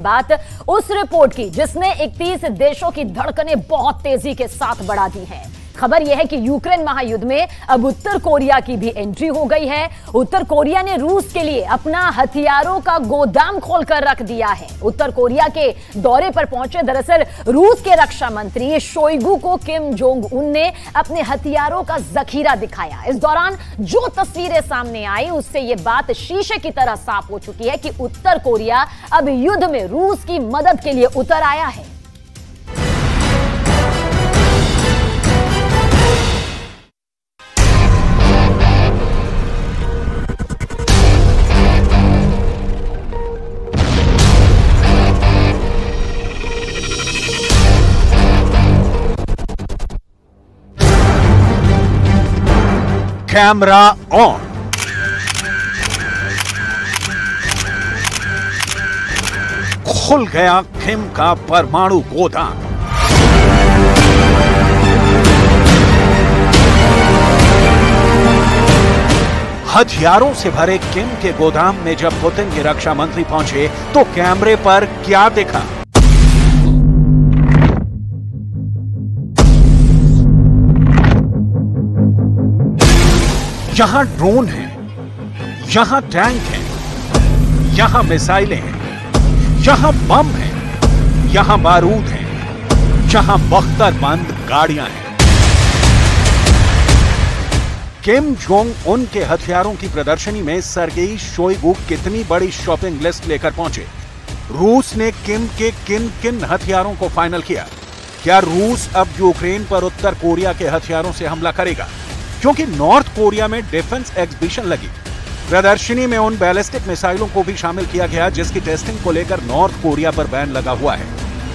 बात उस रिपोर्ट की जिसने 31 देशों की धड़कनें बहुत तेजी के साथ बढ़ा दी हैं। खबर यह है कि यूक्रेन महायुद्ध में अब उत्तर कोरिया की भी एंट्री हो गई है। उत्तर कोरिया ने रूस के लिए अपना हथियारों का गोदाम खोलकर रख दिया है। उत्तर कोरिया के दौरे पर पहुंचे दरअसल रूस के रक्षा मंत्री शोइगु को किम जोंग उन ने अपने हथियारों का जखीरा दिखाया। इस दौरान जो तस्वीरें सामने आई उससे यह बात शीशे की तरह साफ हो चुकी है कि उत्तर कोरिया अब युद्ध में रूस की मदद के लिए उतर आया है। Camera on. खुल गया किम का परमाणु गोदाम। हथियारों से भरे किम के गोदाम में जब पुतिन के रक्षा मंत्री पहुंचे तो कैमरे पर क्या देखा? यहां ड्रोन है, यहां टैंक है, यहां मिसाइलें हैं, यहां बम है, यहां बारूद है, यहां बख्तरबंद गाड़ियां हैं। किम जोंग उन के हथियारों की प्रदर्शनी में सर्गेई शोइगु कितनी बड़ी शॉपिंग लिस्ट लेकर पहुंचे? रूस ने किम के किन किन हथियारों को फाइनल किया? क्या रूस अब यूक्रेन पर उत्तर कोरिया के हथियारों से हमला करेगा? क्योंकि नॉर्थ कोरिया में डिफेंस एग्जीबिशन लगी। प्रदर्शनी में उन बैलिस्टिक मिसाइलों को भी शामिल किया गया जिसकी टेस्टिंग को लेकर नॉर्थ कोरिया पर बैन लगा हुआ है।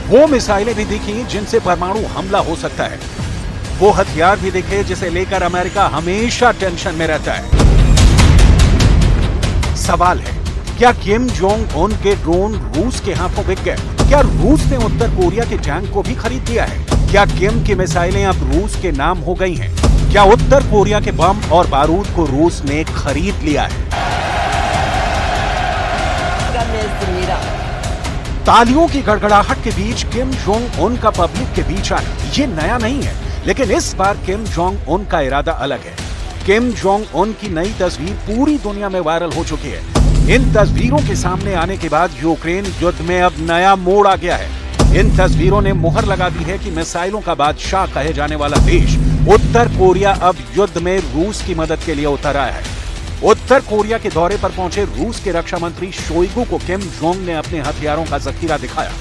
वो मिसाइलें भी दिखी जिनसे परमाणु हमला हो सकता है। वो हथियार भी दिखे जिसे लेकर अमेरिका हमेशा टेंशन में रहता है। सवाल है, क्या किम जोंग उन के ड्रोन रूस के हाथों बिक गए? क्या रूस ने उत्तर कोरिया के टैंक को भी खरीद लिया है? क्या किम की मिसाइलें अब रूस के नाम हो गई हैं? क्या उत्तर कोरिया के बम और बारूद को रूस ने खरीद लिया है? तालियों की गड़गड़ाहट के बीच किम जोंग उन का पब्लिक के बीच आना ये नया नहीं है, लेकिन इस बार किम जोंग उन का इरादा अलग है। किम जोंग उन की नई तस्वीर पूरी दुनिया में वायरल हो चुकी है। इन तस्वीरों के सामने आने के बाद यूक्रेन युद्ध में अब नया मोड़ आ गया है। इन तस्वीरों ने मुहर लगा दी है कि मिसाइलों का बादशाह कहे जाने वाला देश उत्तर कोरिया अब युद्ध में रूस की मदद के लिए उतर आया है। उत्तर कोरिया के दौरे पर पहुंचे रूस के रक्षा मंत्री शोइगु को किम जोंग ने अपने हथियारों का जखीरा दिखाया।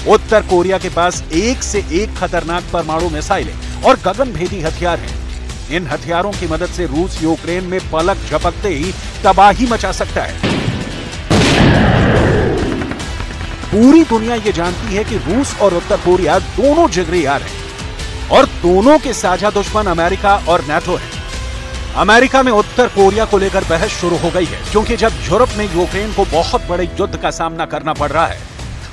उत्तर कोरिया के पास एक से एक खतरनाक परमाणु मिसाइलें और गगनभेदी हथियार हैं। इन हथियारों की मदद से रूस यूक्रेन में पलक झपकते ही तबाही मचा सकता है। पूरी दुनिया ये जानती है कि रूस और उत्तर कोरिया दोनों जिगरी यार हैं और दोनों के साझा दुश्मन अमेरिका और नाटो है। अमेरिका में उत्तर कोरिया को लेकर बहस शुरू हो गई है क्योंकि जब यूरोप में यूक्रेन को बहुत बड़े युद्ध का सामना करना पड़ रहा है,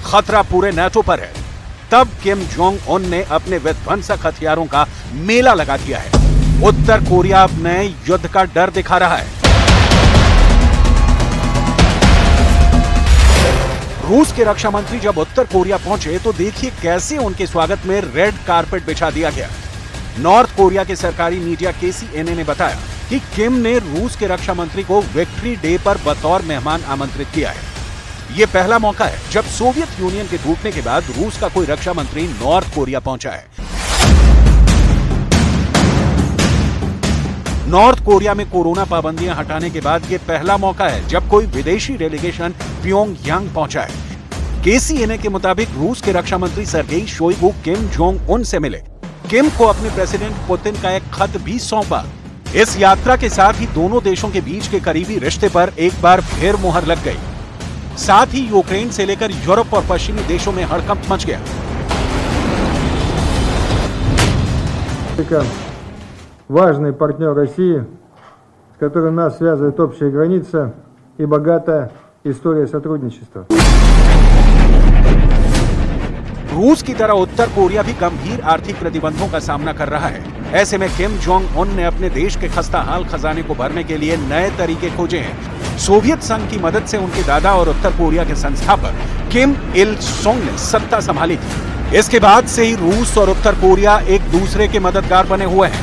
खतरा पूरे नाटो पर है, तब किम जोंग उन ने अपने विध्वंसक हथियारों का मेला लगा दिया है। उत्तर कोरिया अब नए युद्ध का डर दिखा रहा है। रूस के रक्षा मंत्री जब उत्तर कोरिया पहुंचे तो देखिए कैसे उनके स्वागत में रेड कारपेट बिछा दिया गया। नॉर्थ कोरिया के सरकारी मीडिया KCNA ने बताया कि किम ने रूस के रक्षा मंत्री को विक्ट्री डे पर बतौर मेहमान आमंत्रित किया है। यह पहला मौका है जब सोवियत यूनियन के टूटने के बाद रूस का कोई रक्षा मंत्री नॉर्थ कोरिया पहुंचा है। नॉर्थ कोरिया में कोरोना पाबंदियां हटाने के बाद यह पहला मौका है जब कोई विदेशी डेलीगेशन प्योंगयांग पहुंचा है। KCNA के मुताबिक रूस के रक्षा मंत्री Sergei Shoigu Kim Jong Un से मिले। किम को अपने प्रेसिडेंट पुतिन का एक खत भी सौंपा। इस यात्रा के साथ ही दोनों देशों के बीच के करीबी रिश्ते पर एक बार फिर मुहर लग गई। साथ ही यूक्रेन से लेकर यूरोप और पश्चिमी देशों में हड़कंप मच गया। Важный партнер России, с которым нас связывает общая граница и богатая история сотрудничества. रूस की तरह उत्तर कोरिया भी गंभीर आर्थिक प्रतिबंधों का सामना कर रहा है। ऐसे में किम जोंग उन ने अपने देश के खस्ताहाल खजाने को भरने के लिए नए तरीके खोजे हैं। सोवियत संघ की मदद से उनके दादा और उत्तर कोरिया के संस्थापक किम इल सुंग ने सत्ता संभाली थी। इसके बाद से ही रूस और उत्तर कोरिया एक दूसरे के मददगार बने हुए हैं।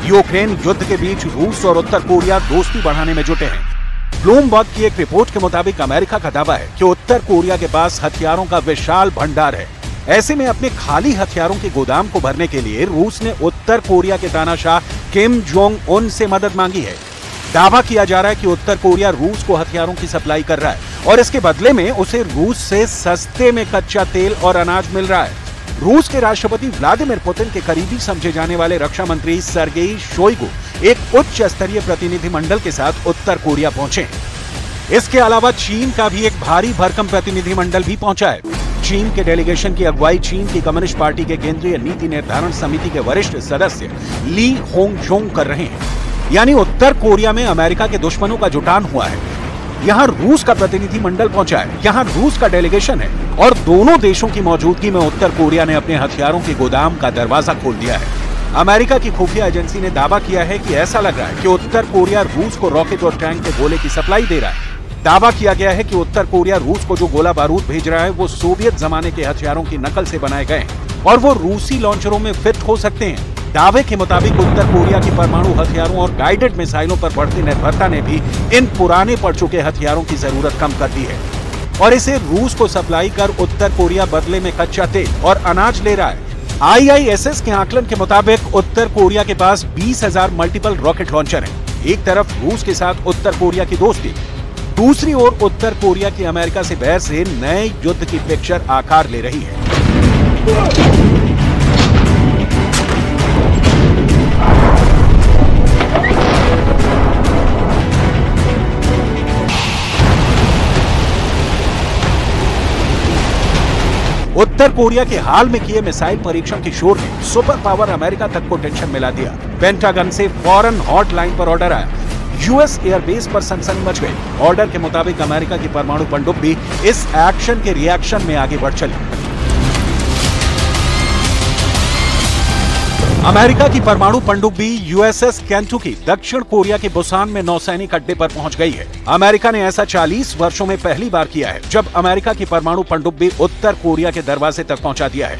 यूक्रेन युद्ध के बीच रूस और उत्तर कोरिया दोस्ती बढ़ाने में जुटे हैं। ब्लूमबर्ग की एक रिपोर्ट के मुताबिक अमेरिका का दावा है कि उत्तर कोरिया के पास हथियारों का विशाल भंडार है। ऐसे में अपने खाली हथियारों के गोदाम को भरने के लिए रूस ने उत्तर कोरिया के तानाशाह किम जोंग उन से मदद मांगी है। दावा किया जा रहा है कि उत्तर कोरिया रूस को हथियारों की सप्लाई कर रहा है और इसके बदले में उसे रूस से सस्ते में कच्चा तेल और अनाज मिल रहा है। रूस के राष्ट्रपति व्लादिमीर पुतिन के करीबी समझे जाने वाले रक्षा मंत्री सर्गेई शोइगु एक उच्च स्तरीय प्रतिनिधिमंडल के साथ उत्तर कोरिया पहुंचे। इसके अलावा चीन का भी एक भारी भरकम प्रतिनिधिमंडल भी पहुंचा है। चीन के डेलीगेशन की अगुवाई चीन की कम्युनिस्ट पार्टी के केंद्रीय नीति निर्धारण समिति के वरिष्ठ सदस्य ली होंगजोंग कर रहे हैं। यानी उत्तर कोरिया में अमेरिका के दुश्मनों का जुटान हुआ है। यहाँ रूस का प्रतिनिधिमंडल पहुंचा है, यहाँ रूस का डेलीगेशन है और दोनों देशों की मौजूदगी में उत्तर कोरिया ने अपने हथियारों के गोदाम का दरवाजा खोल दिया है। अमेरिका की खुफिया एजेंसी ने दावा किया है कि ऐसा लग रहा है कि उत्तर कोरिया रूस को रॉकेट और टैंक के गोले की सप्लाई दे रहा है। दावा किया गया है कि उत्तर कोरिया रूस को जो गोला बारूद भेज रहा है वो सोवियत जमाने के हथियारों की नकल से बनाए गए हैं और वो रूसी लॉन्चरों में फिट हो सकते हैं। दावे के मुताबिक उत्तर कोरिया की परमाणु हथियारों और गाइडेड मिसाइलों पर बढ़ती निर्भरता ने भी इन पुराने पड़ चुके हथियारों की जरूरत कम कर दी है और इसे रूस को सप्लाई कर उत्तर कोरिया बदले में कच्चा तेल और अनाज ले रहा है। IISS के आकलन के मुताबिक उत्तर कोरिया के पास 20,000 मल्टीपल रॉकेट लॉन्चर हैं। एक तरफ रूस के साथ उत्तर कोरिया की दोस्ती, दूसरी ओर उत्तर कोरिया की अमेरिका से बहस से नए युद्ध की पिक्चर आकार ले रही है। उत्तर कोरिया के हाल में किए मिसाइल परीक्षण के शोर ने सुपर पावर अमेरिका तक को टेंशन मिला दिया। पेंटागन से फौरन हॉटलाइन पर ऑर्डर आया। यूएस एयरबेस पर सनसनी मच गई। ऑर्डर के मुताबिक अमेरिका की परमाणु पनडुब्बी इस एक्शन के रिएक्शन में आगे बढ़ चली। अमेरिका की परमाणु पनडुब्बी यूएसएस केंटुकी दक्षिण कोरिया के बुसान में नौसैनिक अड्डे पर पहुंच गई है। अमेरिका ने ऐसा 40 वर्षों में पहली बार किया है जब अमेरिका की परमाणु पनडुब्बी उत्तर कोरिया के दरवाजे तक पहुंचा दिया है।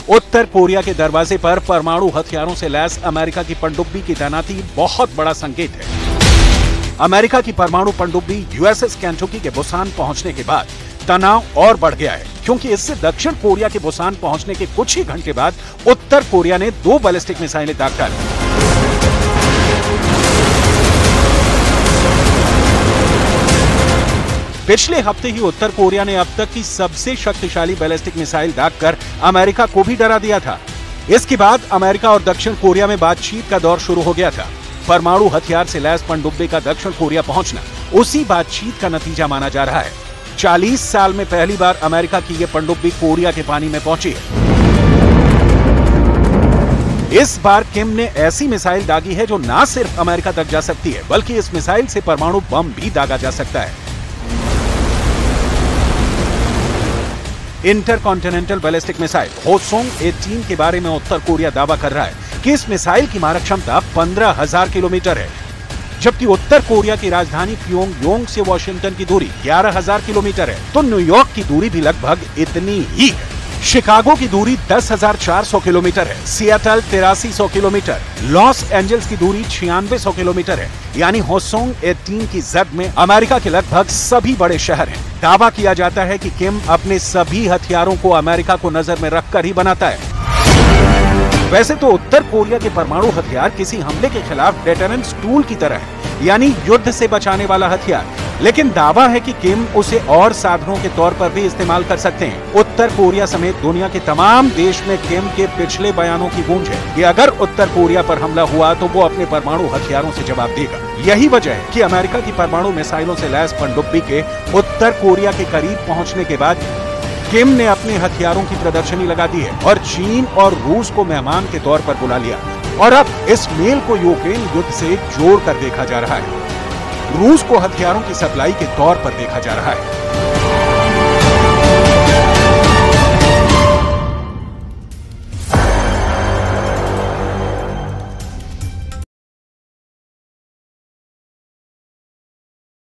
उत्तर कोरिया के दरवाजे पर परमाणु हथियारों से लैस अमेरिका की पनडुब्बी की तैनाती बहुत बड़ा संकेत है। अमेरिका की परमाणु पनडुब्बी यूएसएस केंटुकी के बुसान पहुंचने के बाद तनाव और बढ़ गया है, क्योंकि इससे दक्षिण कोरिया के बुसान पहुंचने के कुछ ही घंटे बाद उत्तर कोरिया ने 2 बैलिस्टिक मिसाइलें दाग डाली। पिछले हफ्ते ही उत्तर कोरिया ने अब तक की सबसे शक्तिशाली बैलिस्टिक मिसाइल दागकर अमेरिका को भी डरा दिया था। इसके बाद अमेरिका और दक्षिण कोरिया में बातचीत का दौर शुरू हो गया था। परमाणु हथियार से लैस पनडुब्बी का दक्षिण कोरिया पहुंचना उसी बातचीत का नतीजा माना जा रहा है। 40 साल में पहली बार अमेरिका की यह पनडुब्बी कोरिया के पानी में पहुंची है। इस बार किम ने ऐसी मिसाइल दागी है जो न सिर्फ अमेरिका तक जा सकती है, बल्कि इस मिसाइल से परमाणु बम भी दागा जा सकता है। इंटरकॉन्टिनेंटल बैलिस्टिक मिसाइल होसोंग 18 के बारे में उत्तर कोरिया दावा कर रहा है कि इस मिसाइल की मारक क्षमता 15,000 किलोमीटर है, जबकि उत्तर कोरिया की राजधानी प्योंगयांग से वॉशिंगटन की दूरी 11,000 किलोमीटर है, तो न्यूयॉर्क की दूरी भी लगभग इतनी ही है। शिकागो की दूरी 10,400 किलोमीटर है, सियाटल 8300 किलोमीटर, लॉस एंजल्स की दूरी 9600 किलोमीटर है। यानी होसोंग 18 की जद में अमेरिका के लगभग सभी बड़े शहर हैं। दावा किया जाता है कि किम अपने सभी हथियारों को अमेरिका को नजर में रखकर ही बनाता है। वैसे तो उत्तर कोरिया के परमाणु हथियार किसी हमले के खिलाफ डेटरेंस टूल की तरह है, यानी युद्ध से बचाने वाला हथियार, लेकिन दावा है कि किम उसे और साधनों के तौर पर भी इस्तेमाल कर सकते हैं। उत्तर कोरिया समेत दुनिया के तमाम देश में किम के पिछले बयानों की गूंज है कि अगर उत्तर कोरिया पर हमला हुआ तो वो अपने परमाणु हथियारों से जवाब देगा। यही वजह है कि अमेरिका की परमाणु मिसाइलों से लैस पनडुब्बी के उत्तर कोरिया के करीब पहुंचने के बाद किम ने अपने हथियारों की प्रदर्शनी लगा दी है और चीन और रूस को मेहमान के तौर पर बुला लिया और अब इस मेल को यूक्रेन युद्ध से जोड़कर देखा जा रहा है। रूस को हथियारों की सप्लाई के तौर पर देखा जा रहा है।